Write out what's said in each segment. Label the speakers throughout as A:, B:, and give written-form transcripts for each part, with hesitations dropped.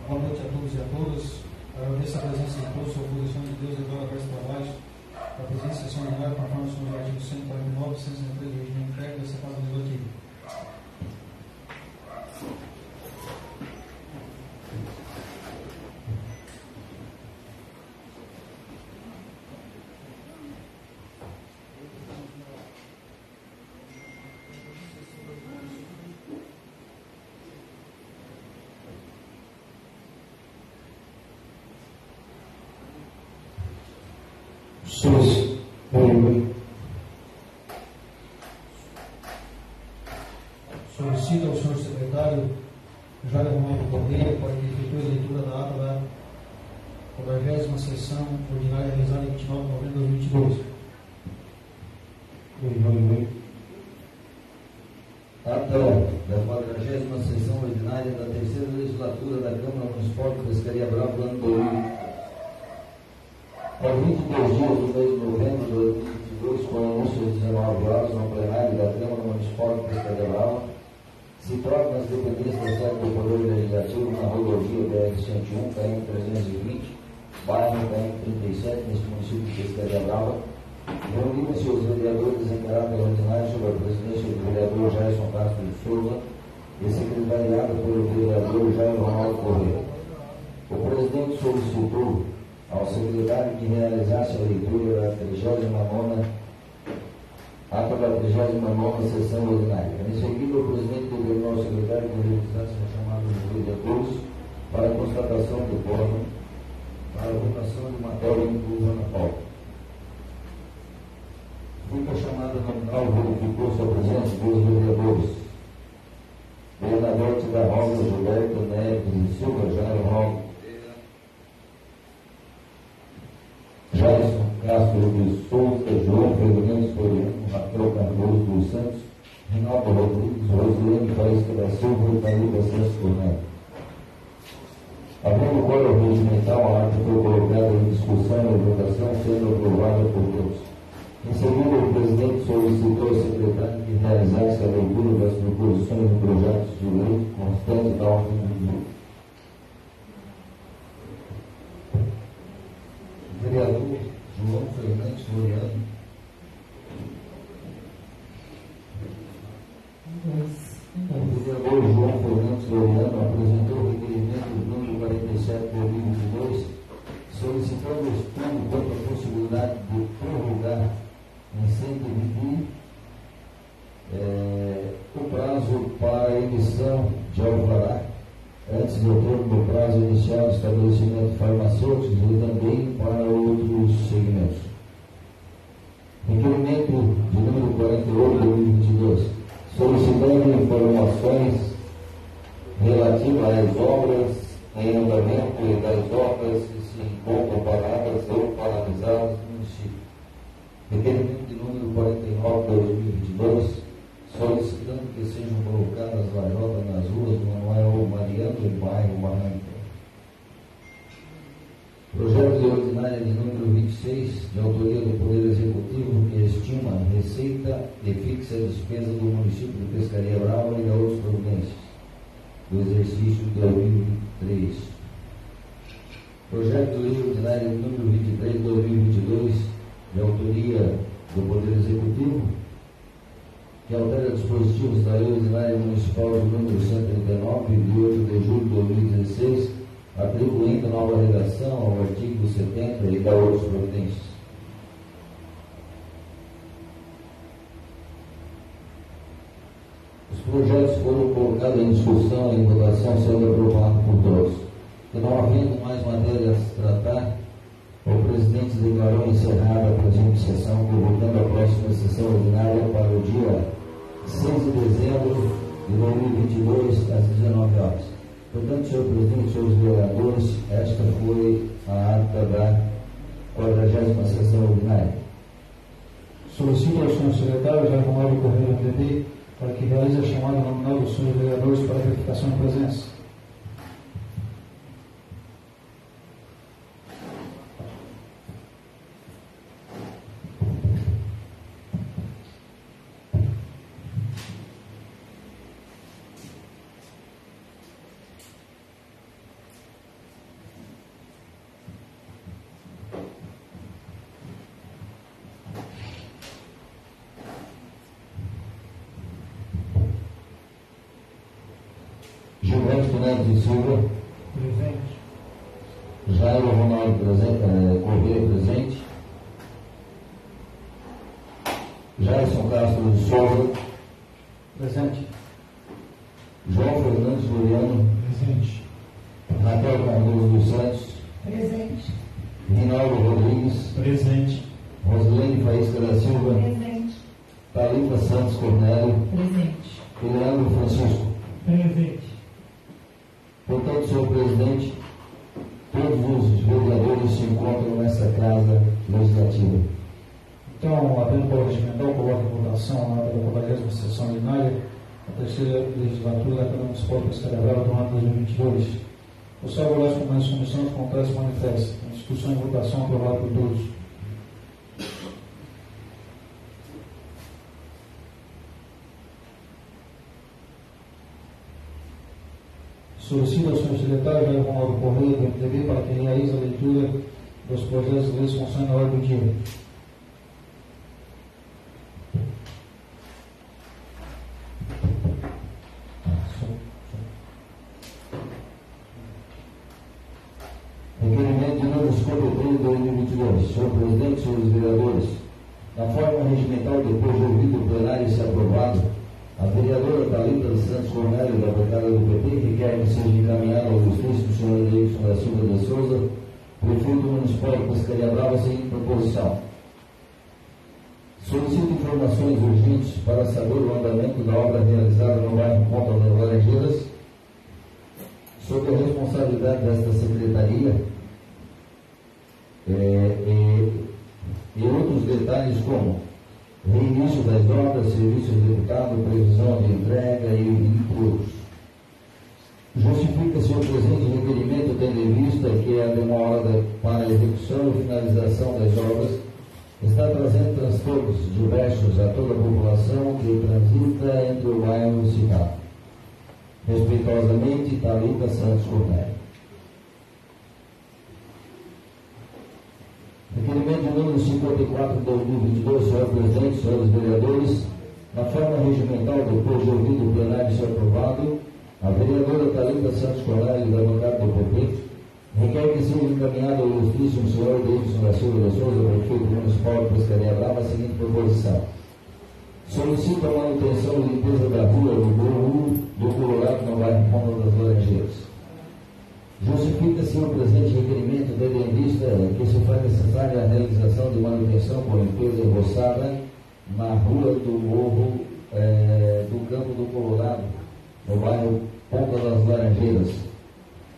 A: Boa noite a todos e a todas. Agradeço a presença de todos, a oposição de Deus e agora para esse trabalho. A presença de São Lugar, conforme o artigo 149 e 163 do regimento interno, dessa casa legislativa. Solicito ao senhor secretário Jair Romano Correia para que efetue a leitura da ata da 40ª sessão ordinária realizada em 29 de novembro de 2022.
B: Ata da 40ª sessão ordinária da terceira legislatura da Câmara Municipal de Pescaria Brava, ano 2020. Aos 22 dias do mês de novembro de 2022, com o anúncio de 19 horas no plenário da Câmara Municipal de Pescaria Brava, se troca nas dependências da sede do Poder Legislativo na rodovia BR-101, KM-320, bairro KM-37, neste município de Pescaria Brava, reuniram-se os vereadores em caráter ordinário sob a presidência do vereador Jairson Castro de Souza e secretariado pelo vereador Jair Ronaldo Correia. O presidente solicitou ao secretário que realizasse a leitura da 39ª ata da 39ª sessão ordinária. Em seguida, o presidente determinou ao secretário que realizasse a chamada dos vereadores para a constatação do quórum para a votação de matéria inclusa na pauta. Feita a chamada nominal, verificou-se a presença dos vereadores Bernadette da Rosa, Gilberto Neves Silva, Jair Ronaldo, Jairson Castro de Souza, João Fernandes Floriano, Raquel Cardoso dos Santos, Reinaldo Rodrigues, Rosilene Faísca da Silva e Thaíba Santos Cornélio. Havendo quórum regimental, a ata foi colocada em discussão e votação, sendo aprovada por todos. Em seguida, o presidente solicitou ao secretário que realizasse a leitura das proposições e projetos de lei constante da ordem do dia. Vereador João Fernandes Floriano. O vereador João Fernandes Floriano apresentou o requerimento número 47 de 2022, solicitando estudo quanto à possibilidade de prorrogar em 120 o prazo para a emissão de alvará antes do termo do prazo inicial de estabelecimento farmacêutico e também para outros segmentos. Requerimento de número 48 de 2022, solicitando informações relativas às obras em andamento e das obras que se encontram paradas ou paralisadas no município. Requerimento de número 49 de 2022, solicitando que sejam colocadas lajotas nas ruas do Manuel Mariano e bairro Barranca. Projeto de ordinária de número 26, de autoria do Poder Executivo, que estima a receita e fixa a despesa do município de Pescaria Brava e da outras providências do exercício de 2023. Projeto de lei ordinária de número 23 de 2022, de autoria do Poder Executivo, que altera dispositivos da Lei Ordinária Municipal de número 139, de 8 de julho de 2016, atribuindo nova redação ao artigo 70 e da outras providências. Os projetos foram colocados em discussão e em votação, sendo aprovados por todos. E não havendo mais matéria a se tratar, o presidente declarou encerrada a presente sessão, convocando a próxima sessão ordinária para o dia 6 de dezembro de 2022, às 19 horas. Portanto, senhor presidente, senhores vereadores, esta foi a ata da 40ª sessão ordinária.
A: Solicito ao senhor secretário Jair Ronaldo Correia, MDB, para que realize a chamada nominal dos senhores vereadores para verificação de presença.
B: Gilberto Neves Silva.
A: Presente.
B: Jairo Ronaldo Correia, presente. Jairson Castro de Souza.
A: Presente.
B: João Fernandes Luriano.
A: Presente.
B: Raquel Cardoso dos Santos.
C: Presente.
B: Rinaldo Rodrigues.
A: Presente.
B: Rosilene Faísca da Silva.
C: Presente.
B: Thalita Santos Cornélio.
C: Presente.
B: E Leandro Francisco.
A: Presente.
B: Portanto, senhor presidente, todos os vereadores se encontram nessa casa legislativa.
A: Então, havendo pelo regimental, coloco em votação a ata da 40ª sessão ordinária, a terceira legislatura da Câmara Municipal de Pescaria Brava do ano 2022. O senhor Velasco com mais comissão de contratos manifesta. Em discussão e votação aprovado por todos. Solicito ao senhor secretário Jair Ronaldo Correia, do MDB, para que realize a leitura dos projetos de leis que constam na ordem do dia.
B: Requerimento de número 53 de 2022. Senhor presidente, senhores vereadores, na forma regimental, depois de ouvido o plenário e se aprovado, a vereadora Thalita Santos Cornélio, da bancada do PP, requer que seja encaminhada ao ilustríssimo senhor Edson da Silva de Souza, prefeito municipal de Pescaria Brava, a seguinte proposição. Solicito informações urgentes para saber o andamento da obra realizada no bairro Ponta das Laranjeiras, sob a responsabilidade desta secretaria, e outros detalhes como reinício das obras, serviço executado, previsão de entrega e outros. Justifica-se o presente requerimento, tendo em vista que a demora para a execução e finalização das obras está trazendo transtornos diversos a toda a população que transita entre o bairro citado. Respeitosamente, Thalita Santos Cornélio. Requerimento de número 54 de 2022, senhor presidente, senhores vereadores, na forma regimental, depois de ouvido o plenário ser aprovado, a vereadora Thalita Santos Cornélio, da bancada do PP, requer que seja encaminhado ao ilustríssimo senhor Edson da Silva de Souza, prefeito municipal de Pescaria Brava, a seguinte proposição. Solicita a manutenção e limpeza da rua do Morro do Colorado, no bairro Ponta das Laranjeiras. Justifica-se o presente requerimento, tendo em vista que se faz necessária a realização de manutenção com limpeza enroçada na rua do Morro do Campo do Colorado, no bairro Ponta das Laranjeiras,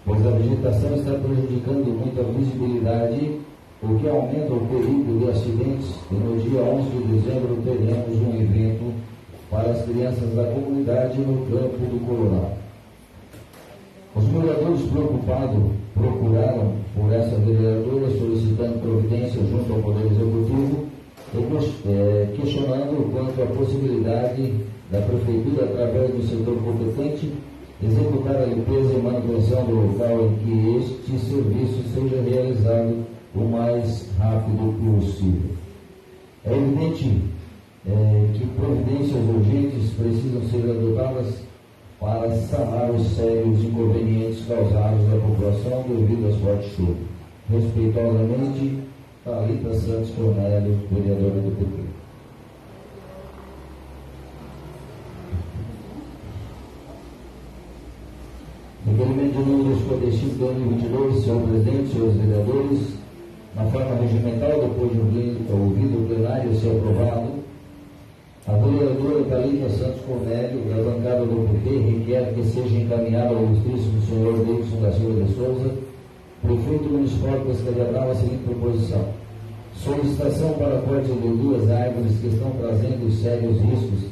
B: pois a vegetação está prejudicando muito a visibilidade, o que aumenta o perigo de acidentes, e no dia 11 de dezembro teremos um evento para as crianças da comunidade no Campo do Colorado. Os moradores preocupados procuraram por essa vereadora solicitando providência junto ao Poder Executivo e questionando quanto à possibilidade da Prefeitura, através do setor competente, executar a limpeza e manutenção do local em que este serviço seja realizado o mais rápido possível. É evidente que providências urgentes precisam ser adotadas para sanar os sérios inconvenientes causados à população devido às fortes chuvas. Respeitosamente, Thalita Santos Cornélio, vereadora do PP. Requerimento de número 55 do ano 22, senhor presidente, senhores vereadores, na forma regimental, depois de ouvido o plenário ser aprovado, a vereadora Thalita Santos Cornélio, da bancada do PP, requer que seja encaminhado ao ilustríssimo senhor Edson da Silva de Souza, prefeito municipal de Pescaria Brava, a seguinte proposição. Solicitação para corte de 2 árvores que estão trazendo sérios riscos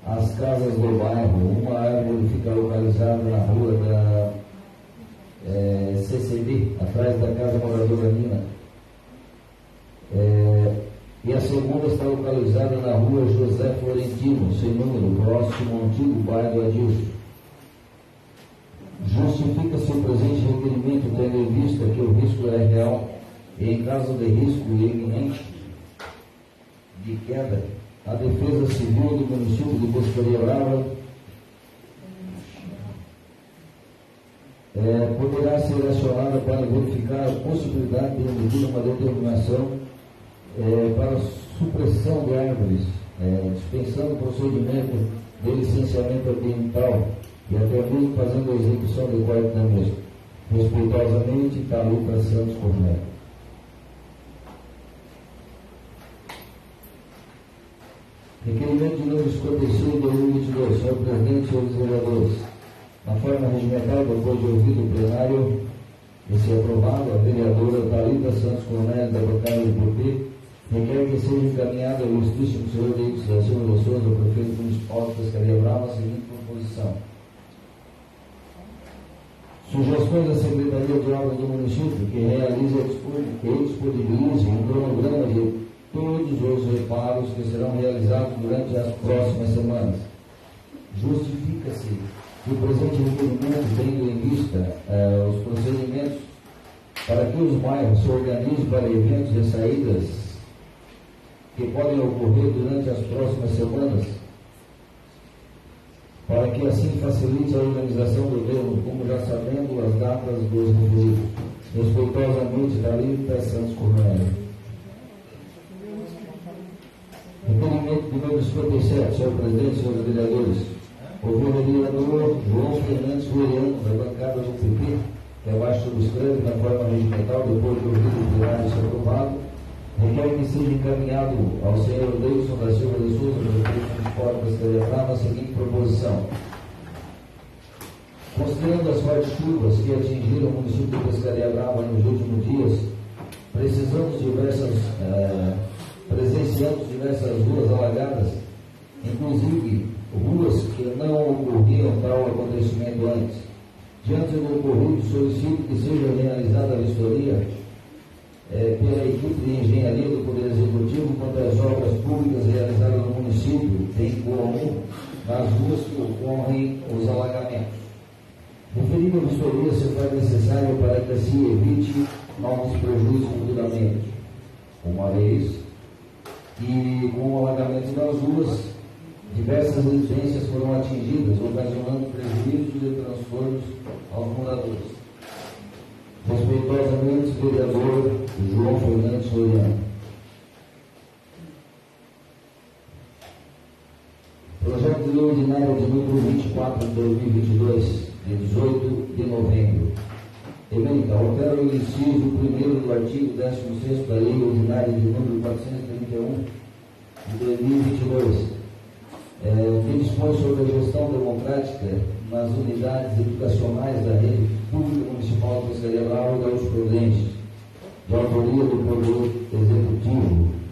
B: às casas do bairro. Uma árvore fica localizada na rua da CCB, atrás da Casa Moradora Nina. E a segunda está localizada na rua José Florentino, sem número, próximo ao antigo bairro Adilson. Justifica-se o presente requerimento, tendo em vista que o risco é real e, em caso de risco iminente de queda, a Defesa Civil do município de Pescaria Brava poderá ser acionada para verificar a possibilidade de emitir uma determinação para supressão de árvores, dispensando o procedimento de licenciamento ambiental e até mesmo fazendo a execução do corte da mesma. Respeitosamente, Thalita Santos Cornélio. Requerimento de número 56 de 2022. Senhor Presidente, senhores vereadores, na forma regimental, depois de ouvido o plenário, esse aprovado, a vereadora Thalita Santos Cornélio, da bancada do PP, requer que seja encaminhada ao ilustríssimo senhor Denis da Silva de Souza, prefeito municipal de Pescaria Brava, a seguinte proposição. Sugestões da Secretaria de Obras do município que realize e disponibilize um cronograma de todos os reparos que serão realizados durante as próximas semanas. Justifica-se que o presente requerimento, tendo em vista os procedimentos para que os bairros se organizem para eventos e saídas que podem ocorrer durante as próximas semanas, para que assim facilite a organização do mesmo, como já sabendo as datas dos referidos. Respeitosamente, Thalita Santos Cornélio. Requerimento de número 57, senhor presidente, senhores vereadores. O vereador João Fernandes Floriano, da bancada do PP, que abaixo subscreve na forma regimental, depois de ouvido o plenário ser aprovado, requer que seja encaminhado ao senhor Deilson da Silva de Souza, prefeito municipal de Pescaria Brava, a seguinte proposição. Considerando as fortes chuvas que atingiram o município de Pescaria Brava nos últimos dias, presenciamos diversas ruas alagadas, inclusive ruas que não ocorriam tal acontecimento antes. Diante do ocorrido, solicito que seja realizada a vistoria pela equipe de engenharia do Poder Executivo quanto às obras públicas realizadas no município, bem como nas ruas que ocorrem os alagamentos. Referida a vistoria se faz necessário para que assim evite novos prejuízos futuramente, uma vez que com o alagamento das ruas, diversas residências foram atingidas, ocasionando prejuízos e transtornos aos moradores. Respeitosamente, vereador João Fernandes Floriano. Projeto de lei ordinária de número 24 de 2022, de 18 de novembro. Emenda, altera o inciso 1º do artigo 16º da lei ordinária de número 431 de 2022, que dispõe sobre a gestão democrática nas unidades educacionais da rede pública municipal de Pescaria Brava e Gaúcho Prudente, de autoria do Poder Executivo.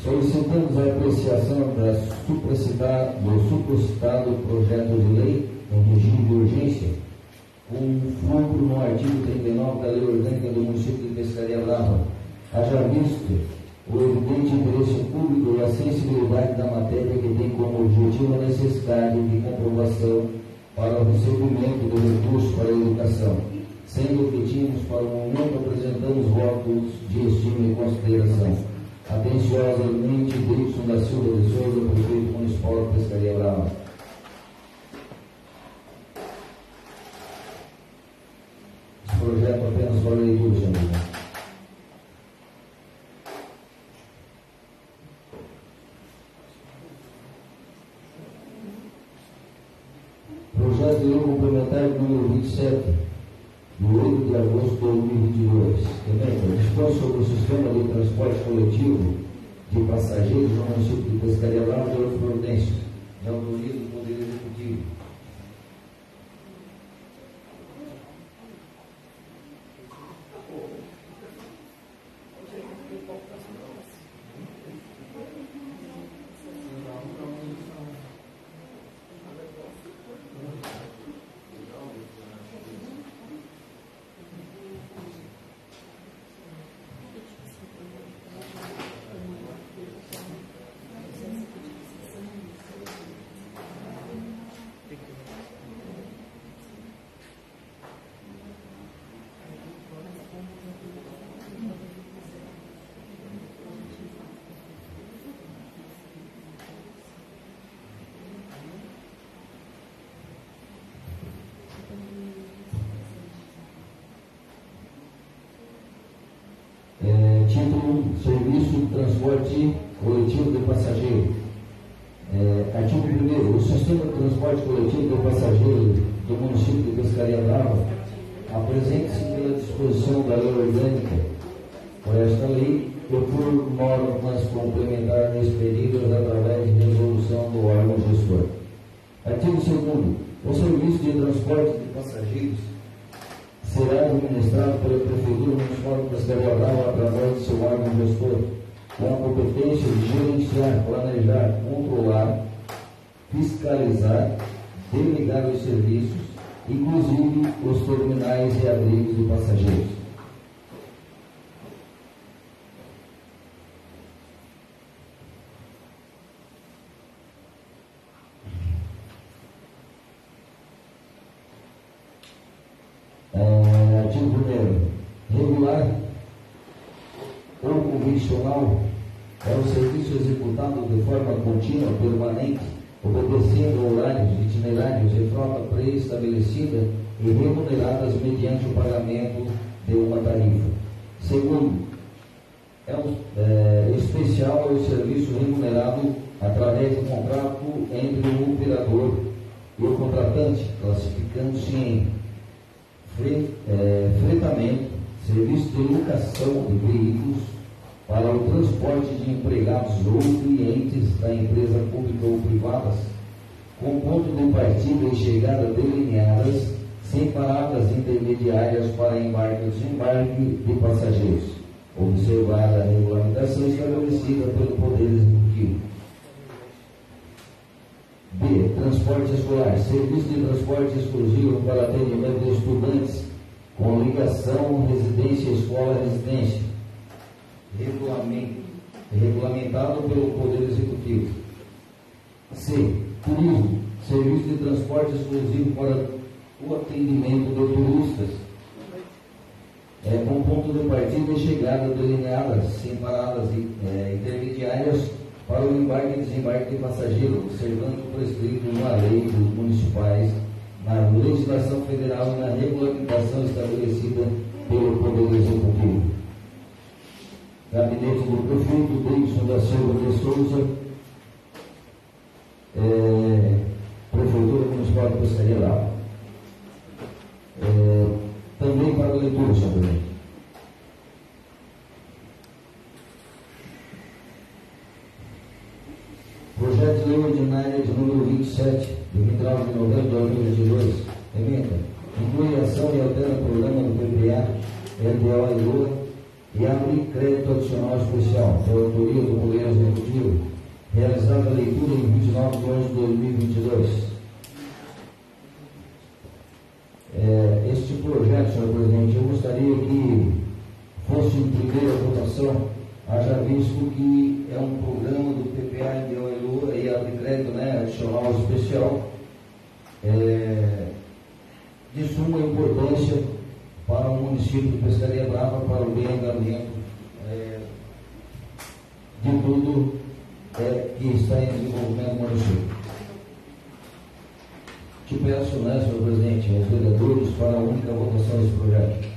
B: Solicitamos a apreciação do supracitado projeto de lei em regime de urgência, com fulcro no artigo 39 da Lei Orgânica do Município de Pescaria Brava, haja visto o evidente interesse público e a sensibilidade da matéria que tem como objetivo a necessidade de comprovação para o recebimento do recurso para a educação, sendo que tínhamos para o momento apresentamos votos de estima e consideração. Atenciosamente, Deilson da Silva de Souza, prefeito municipal de Pescaria Brava. Esse projeto apenas para leitura, senhor. Projeto de lei complementar número 27, de 8 de agosto de 2022. Dispõe sobre o sistema de transporte coletivo de passageiros no município de Pescaria Brava e Gaúcho Prudente, de autoria do Poder Executivo.
C: Tem
B: serviço de transporte coletivo de passageiro. Artigo 1º. O sistema de transporte coletivo de passageiro do município de Pescaria Brava apresenta-se pela disposição da lei orgânica por esta lei e por normas complementares expedidas através de resolução do órgão gestor. Artigo 2º. O serviço de transporte de passageiros será administrado pela Prefeitura Municipal de Pescaria Brava através de seu órgão gestor, com a competência de gerenciar, planejar, controlar, fiscalizar, delegar os serviços, inclusive os terminais e abrigos de passageiros. Artigo 1º. Regular ou convencional é o serviço executado de forma contínua, permanente, obedecendo horários, itinerários e frota pré-estabelecida e remuneradas mediante o pagamento de uma tarifa. Segundo, especial é o serviço remunerado através de contrato entre o operador e o contratante, classificando-se em fretamento, serviço de locação de veículos para o transporte de empregados ou clientes da empresa pública ou privadas, com ponto de partida e chegada delineadas, sem paradas intermediárias para embarque e desembarque de passageiros, observada a regulamentação estabelecida pelo Poder Executivo. B. Transporte escolar. Serviço de transporte exclusivo para atendimento de estudantes com ligação residência-escola-residência. Regulamentado pelo Poder Executivo. C. Turismo. Serviço de transporte exclusivo para o atendimento de turistas, com ponto de partida e chegada delineadas, sem paradas intermediárias para o embarque e desembarque de passageiros, observando o prescrito na lei dos municipais, na legislação federal e na regulamentação estabelecida pelo Poder Executivo. Gabinete do Prefeito Davidson da Silva de Souza, Prefeitura Municipal de Pescaria Brava. Também para leitura, senhor presidente. Projeto de lei ordinária de número 27, de 29 de novembro de 2022, emenda, inclui ação e altera o programa do PPA, LDO e LUA, e abre crédito adicional especial, de autoria do Poder Executivo, realizada a leitura em 29 de 11 de 2022. Este projeto, senhor presidente, eu gostaria que fosse em primeira votação, haja visto que é um programa do PPA, LDO e LUA, e abre crédito adicional especial, de suma importância para o município de Pescaria Brava, para o bem andamento de tudo que está em desenvolvimento no município. Te peço, senhor presidente, aos vereadores, para a única votação desse projeto.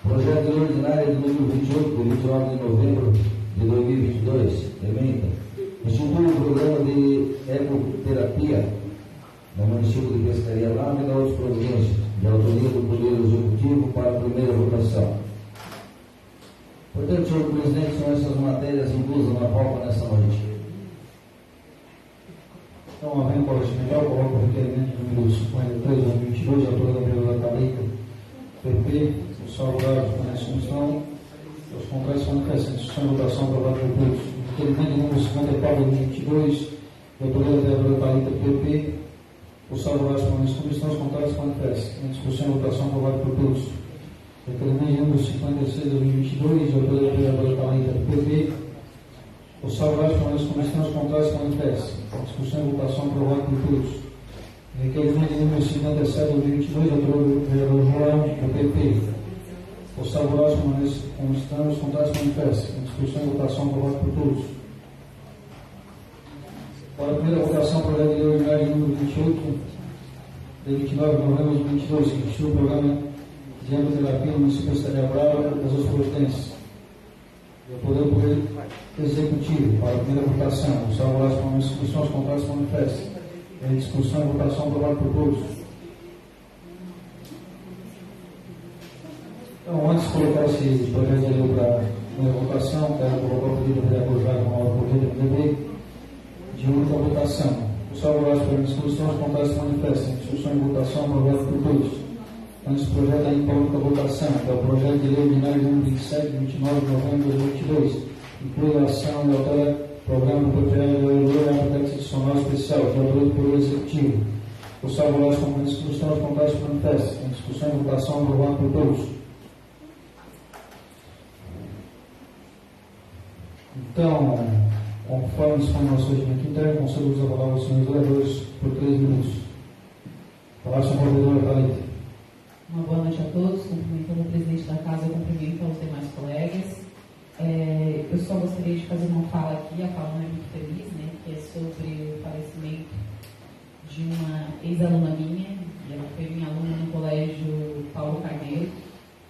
B: Projeto de lei ordinária de número 28, de 29 de novembro de 2022, emenda. Institui um programa de ecoterapia no município de Pescaria Brava e na outras províncias, de autoria do Poder Executivo, para a primeira votação. Portanto, senhor presidente, são essas matérias inclusas na pauta nessa noite.
A: Então, havendo conhecimento, eu coloco o requerimento número 53 de 2022, autor da vereadora Thalita PP, os salvados com essa comissão, os contratos manifestam discussão e votação aprovada por todos. O requerimento número 54 de 2022, autoria da vereadora Thalita PP, os salvados com essa comissão, os contratos manifestam discussão e votação aprovada por todos. Requerimento número 56 de 2022, autoria da vereadora Thalita PP, os salvados com essa comissão, os contratos manifestam discussão e votação aprovada por todos. Requerimento número 57 de 2022, autoria do vereador João do PP, os salvados com essa comissão, os contratos manifestam discussão e votação aprovada por todos. Para a primeira votação, projeto de lei ordinário número 28, de 29 de novembro de 2022, que institui o programa de ambioterapia no município de Estaria Brava das Duas Providências. Eu poder executivo para a primeira votação, os salvados com a discussão, os contratos manifestos. Em discussão e votação aprovada por todos. Então, antes de colocar esse projeto de lei para a primeira votação, quero colocar o pedido do vereador Jair Mauro Correia do MDB de única votação. Os salvados pela discussão, os contratos manifestos. Em discussão e votação aprovada por todos. Antes do projeto aí para única votação, que é o projeto de lei ordinário número 27, 29 de novembro de 2022, inclui a ação e altera o programa do PPL do Eleitor e a adicional especial, de autoria do Poder Executivo. Os salvados como em discussão, os contratos manifestos. Em discussão e votação aprovada por todos. Então, conforme dispõe o nosso regimento interno, concedo a palavra aos senhores vereadores por 3 minutos. Palavra ao provedor Thalita.
C: Uma boa noite a todos, cumprimentando o presidente da casa, eu cumprimento aos demais colegas. Eu só gostaria de fazer uma fala aqui, a fala não é muito feliz, né, que é sobre o falecimento de uma ex-aluna minha. Ela foi minha aluna no colégio Paulo Carneiro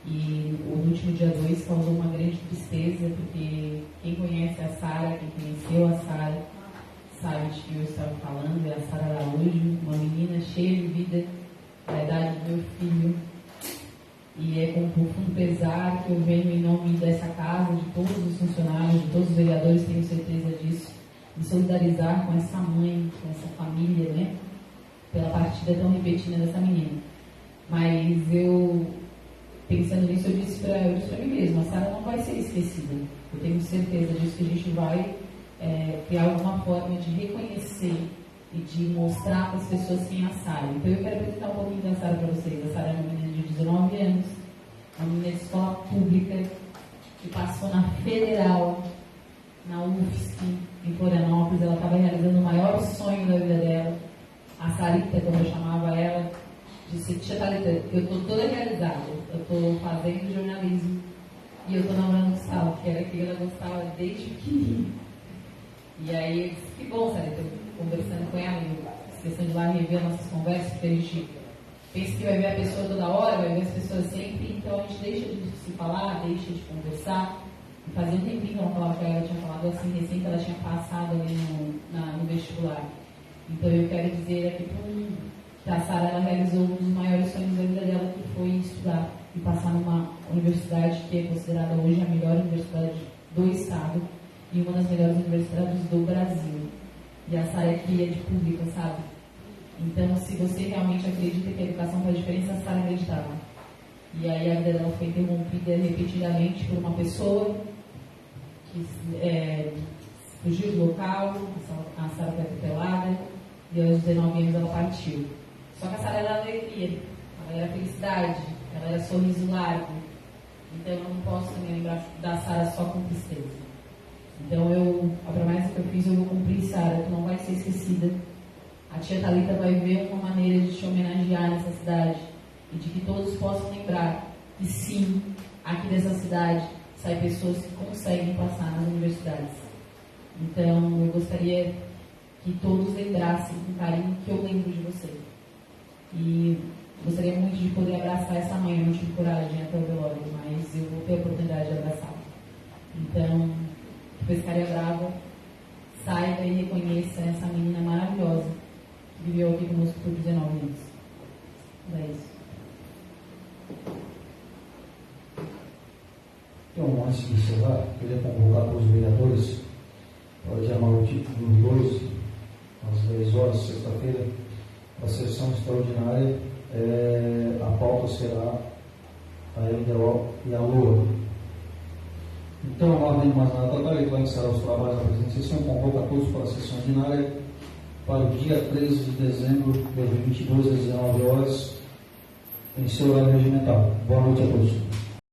C: e no último dia 2 causou uma grande tristeza, porque quem conhece a Sara, quem conheceu a Sara, sabe de que eu estava falando. É a Sara Araújo, uma menina cheia de vida, da idade do meu filho. E é com profundo pesar que eu venho em nome dessa casa, de todos os funcionários, de todos os vereadores, tenho certeza disso, me solidarizar com essa mãe, com essa família, né, pela partida tão repentina dessa menina. Mas eu, pensando nisso, eu disse para mim mesma, a Sara não vai ser esquecida. Eu tenho certeza disso, que a gente vai criar alguma forma de reconhecer e de mostrar para as pessoas quem é a Sara. Então eu quero apresentar um pouquinho da Sara para vocês. A Sara é uma menina de 19 anos, uma menina de escola pública, que passou na Federal, na UFSC, em Florianópolis. Ela estava realizando o maior sonho da vida dela. A Sarita, como eu chamava ela, disse: tia Thalita, eu estou toda realizada, eu estou fazendo jornalismo e eu estou namorando com o Gustavo, que era aquilo que ela gostava desde pequenininha. E aí eu disse: que bom, Sarita, conversando com ela, esquecendo de lá rever nossas conversas, porque a gente pensa que vai ver a pessoa toda hora, vai ver as pessoas sempre, então a gente deixa de se falar, deixa de conversar. E fazia um tempinho que ela falava com ela, tinha falado assim, recém que ela tinha passado ali no vestibular. Então eu quero dizer aqui para o mundo que a Sara, ela realizou um dos maiores sonhos da vida dela, que foi estudar e passar numa universidade que é considerada hoje a melhor universidade do estado e uma das melhores universidades do Brasil. E a Sara é cria de pública, sabe? Então, se você realmente acredita que a educação faz diferença, a Sara acreditava. E aí a vida dela foi interrompida repetidamente por uma pessoa que fugiu do local, a Sara foi atropelada, e aos 19 anos ela partiu. Só que a Sara era alegria, ela era felicidade, ela era sorriso largo. Então eu não posso me lembrar da Sara só com tristeza. Então a promessa que eu fiz, eu vou cumprir, Sara, tu não vai ser esquecida. A tia Thalita vai ver uma maneira de te homenagear nessa cidade e de que todos possam lembrar que sim, aqui dessa cidade saem pessoas que conseguem passar nas universidades. Então eu gostaria que todos lembrassem com carinho que eu lembro de você. E gostaria muito de poder abraçar essa mãe. Eu não tive coragem até o velório, mas eu vou ter a oportunidade de abraçá-la. Então, que Pescaria Brava saiba e reconheça essa menina maravilhosa que viveu aqui conosco por 19 anos. É isso.
A: Então, antes de encerrar, queria convocar todos os vereadores para o dia 9 do 2, às 10 horas, sexta-feira, a sessão extraordinária. A pauta será a LDO e a LOA. Então, não havendo mais nada para ele vai encerrar os trabalhos da presente sessão, convoca todos para a sessão ordinária para o dia 13 de dezembro de 2022, às 19 horas, em seu horário regimental. Boa noite a todos.